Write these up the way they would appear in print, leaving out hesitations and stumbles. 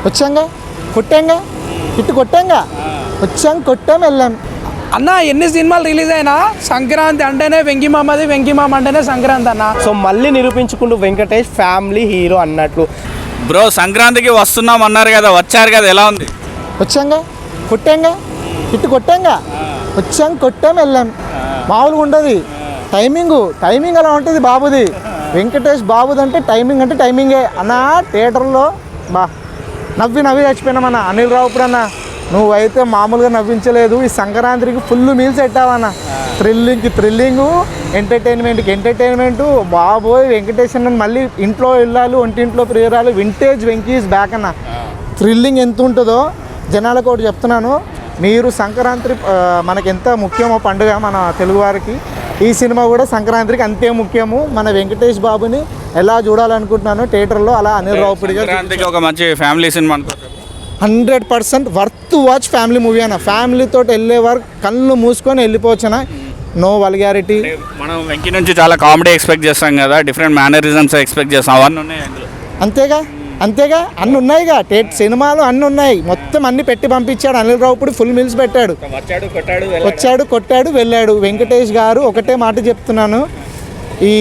వచ్చాంగా, కొట్టాంగా, ఇటు కొట్టాంగా, వచ్చాం, కొట్టాం, వెళ్ళాం. అన్న ఎన్ని సినిమాలు రిలీజ్ అయినా సంక్రాంతి అంటేనే వెంకిమామది, వెంకిమామ అంటేనే సంక్రాంతి అన్న. సో మళ్ళీ నిరూపించుకుంటూ వెంకటేష్ ఫ్యామిలీ హీరో అన్నట్లు. బ్రో సంక్రాంతికి వస్తున్నాం అన్నారు కదా, వచ్చారు కదా, ఎలా ఉంది? వచ్చాంగా, కొట్టాంగా, ఇటు కొట్టాంగా, వచ్చాం, కొట్టాం, వెళ్ళాం. మామూలుగా ఉండదు టైమింగ్ అలా ఉంటుంది బాబుది. వెంకటేష్ బాబుది అంటే టైమింగే అన్న. థియేటర్లో నవ్వి చచ్చిపోయినామన్న. అనిల్ రావుపూడి అన్న, నువ్వైతే మామూలుగా నవ్వించలేదు. ఈ సంక్రాంతికి ఫుల్ మీల్స్ పెట్టావన్న. Thrilling, entertainment. బాబోయ్ వెంకటేష్ అన్న మళ్ళీ ఇంట్లో వెళ్ళాలి, ఒంటింట్లో ప్రియరాలు, వింటేజ్ వెంకీస్ బ్యాక్ అన్న. థ్రిల్లింగ్ ఎంత ఉంటుందో జనాలకు ఒకటి చెప్తున్నాను. మీరు సంక్రాంతి మనకి ఎంత ముఖ్యమో పండుగ మన తెలుగువారికి, ఈ సినిమా కూడా సంక్రాంతికి అంతే ముఖ్యము. మన వెంకటేష్ బాబుని ఎలా చూడాలనుకుంటున్నాను థియేటర్లో, అలా అనిల్ రావుపూడి గారు ఒక మంచి family cinema 100% worth watch family movie అన్న. ఫ్యామిలీతో వెళ్ళే వరకు కళ్ళు మూసుకొని వెళ్ళిపోవచ్చున. No vulgarity. మనం వెంకీ నుంచి చాలా కామెడీ ఎక్స్పెక్ట్ చేస్తాం కదా, డిఫరెంట్ మేనరిజమ్స్ ఎక్స్పెక్ట్ చేస్తాం, అవన్నీ ఉన్నాయి అంతేగా అన్నీ ఉన్నాయిగా. సినిమాలు అన్నీ ఉన్నాయి, మొత్తం అన్ని పెట్టి పంపించాడు అనిల్ రావుపూడి. ఫుల్ మీల్స్ పెట్టాడు, వచ్చాడు, కొట్టాడు, వెళ్ళాడు. వెంకటేష్ గారు ఒకటే మాట చెప్తున్నాను, ఈ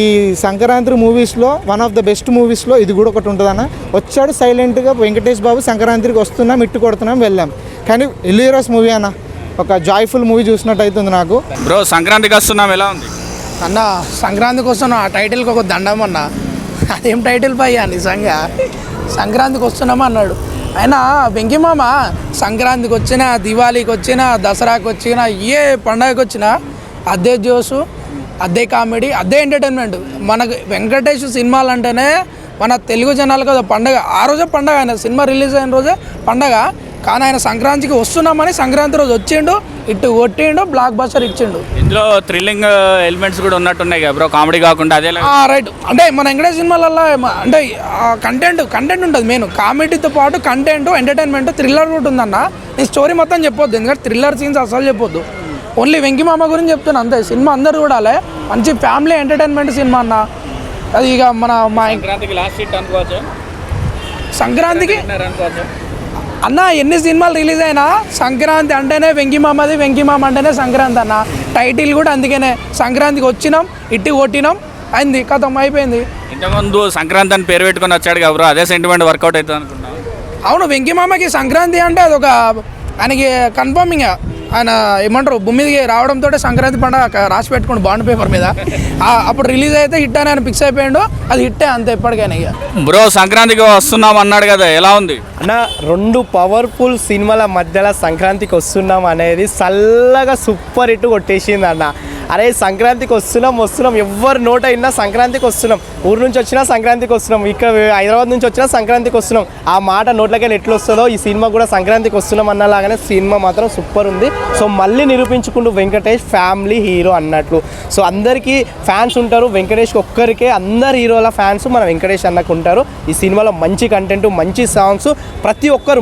సంక్రాంతి మూవీస్లో వన్ ఆఫ్ ద బెస్ట్ మూవీస్లో ఇది కూడా ఒకటి ఉంటుందన్న. వచ్చాడు సైలెంట్గా వెంకటేష్ బాబు, సంక్రాంతికి వస్తున్నాం, ఇట్టు కొడుతున్నాం, వెళ్ళాం. కానీ ఎలియరస్ మూవీ అన్న, ఒక జాయ్ఫుల్ మూవీ చూసినట్టు అవుతుంది నాకు. బ్రో సంక్రాంతికి వస్తున్నాం ఎలా ఉంది అన్న? సంక్రాంతికి వస్తున్నాం, ఆ టైటిల్కి ఒక దండం అన్న. అదేం టైటిల్ పయ్యా నిజంగా. సంక్రాంతికి వస్తున్నామా అన్నాడు. అయినా వెంకిమామ సంక్రాంతికి వచ్చినా, దివాళీకి వచ్చినా, దసరాకి వచ్చినా, ఏ పండగకి వచ్చినా అదే జోసు, అదే కామెడీ, అదే ఎంటర్టైన్మెంట్. మనకు వెంకటేష్ సినిమాలు అంటేనే మన తెలుగు జనాలకు అది పండగ. ఆ రోజే పండగ, ఆయన సినిమా రిలీజ్ అయిన రోజే పండగ. కానీ ఆయన సంక్రాంతికి వస్తున్నామని సంక్రాంతి రోజు వచ్చిండు, ఇటు కొట్టిండు, బ్లాక్ బస్టర్ ఇచ్చిండు. ఇందులో థ్రిల్లింగ్ ఎలిమెంట్స్ కూడా ఉన్నట్టున్నాయి కదా బ్రో, కామెడీ కాకుండా. అదే రైట్. అంటే మన వెంకటేష్ సినిమాలలో అంటే కంటెంట్ ఉంటుంది మెయిన్. కామెడీతో పాటు కంటెంట్, ఎంటర్టైన్మెంట్, థ్రిల్లర్ కూడా ఉందన్న. నీ స్టోరీ మొత్తం చెప్పొద్దు, ఎందుకంటే థ్రిల్లర్ సీన్స్ అసలు చెప్పొద్దు. ఓన్లీ వెంకిమామ గురించి చెప్తాను అంతే. సినిమా అందరు చూడాలి, మంచి ఫ్యామిలీ ఎంటర్టైన్మెంట్ సినిమా అన్న. అది ఇక మా సంక్రాంతికి లాస్ట్ హిట్ అనుకోవచ్చు. సంక్రాంతికి అన్న ఎన్ని సినిమాలు రిలీజ్ అయినా సంక్రాంతి అంటేనే వెంకిమామది, వెంకిమామ అంటేనే సంక్రాంతి అన్న. టైటిల్ కూడా అందుకనే, సంక్రాంతికి వచ్చినాం, ఇట్టి కొట్టినాం, అయింది, కథం అయిపోయింది. ఇంతకుముందు సంక్రాంతి అని పేరు పెట్టుకొని వచ్చాడు కదా, అదే సెంటిమెంట్ వర్కౌట్ అవుతుంది అనుకున్నాను. అవును, వెంకిమామకి సంక్రాంతి అంటే అదొక ఆయనకి కన్ఫర్మింగ్. ఆయన ఏమంటారు, భూమి మీదకి రావడంతో సంక్రాంతి పండుగ రాసి పెట్టుకోండి బాండ్ పేపర్ మీద. అప్పుడు రిలీజ్ అయితే హిట్ అని ఆయన ఫిక్స్ అయిపోయాడు, అది హిట్టే అంతే ఎప్పటికైనా. ఇక బ్రో సంక్రాంతికి వస్తున్నాం అన్నాడు కదా, ఎలా ఉంది అన్న? 2 పవర్ఫుల్ సినిమాల మధ్యలో సంక్రాంతికి వస్తున్నాం అనేది చల్లగా సూపర్ హిట్ కొట్టేసింది అన్న. అరే సంక్రాంతికి వస్తున్నాం, ఎవరు నోట అయినా సంక్రాంతికి వస్తున్నాం, ఊరు నుంచి వచ్చినా సంక్రాంతికి వస్తున్నాం, ఇక్కడ హైదరాబాద్ నుంచి వచ్చినా సంక్రాంతికి వస్తున్నాం. ఆ మాట నోట్లకెళ్ళి ఎట్లా వస్తుందో ఈ సినిమా కూడా సంక్రాంతికి వస్తున్నాం అన్నలాగానే సినిమా మాత్రం సూపర్ ఉంది. సో మళ్ళీ నిరూపించుకుంటూ వెంకటేష్ ఫ్యామిలీ హీరో అన్నట్లు. సో అందరికీ ఫ్యాన్స్ ఉంటారు, వెంకటేష్కి ఒక్కరికే అందరు హీరోల ఫ్యాన్స్ మన వెంకటేష్ అన్నకు ఉంటారు. ఈ సినిమాలో మంచి కంటెంట్, మంచి సాంగ్స్, ప్రతి ఒక్కరు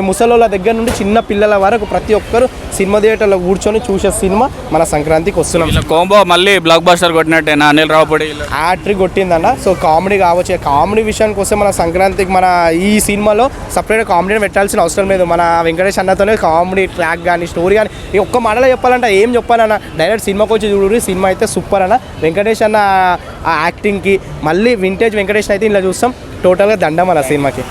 ముసలోళ్ళ దగ్గర నుండి చిన్న పిల్లల వరకు ప్రతి ఒక్కరు సినిమా థియేటర్లో కూర్చొని చూసే సినిమా మన సంక్రాంతికి వస్తున్నాం. కోంబో మళ్ళీ బ్లాక్ బస్టర్ కొట్టినట్టేనా అనిల్ రావుపూడి హ్యాట్రిక్ కొట్టిందన్న. సో కామెడీ కావచ్చు, కామెడీ విషయానికి వస్తే మన సంక్రాంతికి మన ఈ సినిమాలో సపరేట్ కామెడీని పెట్టాల్సిన అవసరం లేదు. మన వెంకటేష్ అన్నతోనే కామెడీ ట్రాక్ కానీ స్టోరీ కానీ ఈ ఒక్క మాటలో చెప్పాలంటే ఏం చెప్పాలన్న, డైరెక్ట్ సినిమాకి వచ్చి చూడు, సినిమా అయితే సూపర్ అన్న. వెంకటేష్ అన్న ఆ యాక్టింగ్కి మళ్ళీ వింటేజ్ వెంకటేష్ అయితే ఇలా చూస్తాం, టోటల్గా దండం అన్న సినిమాకి.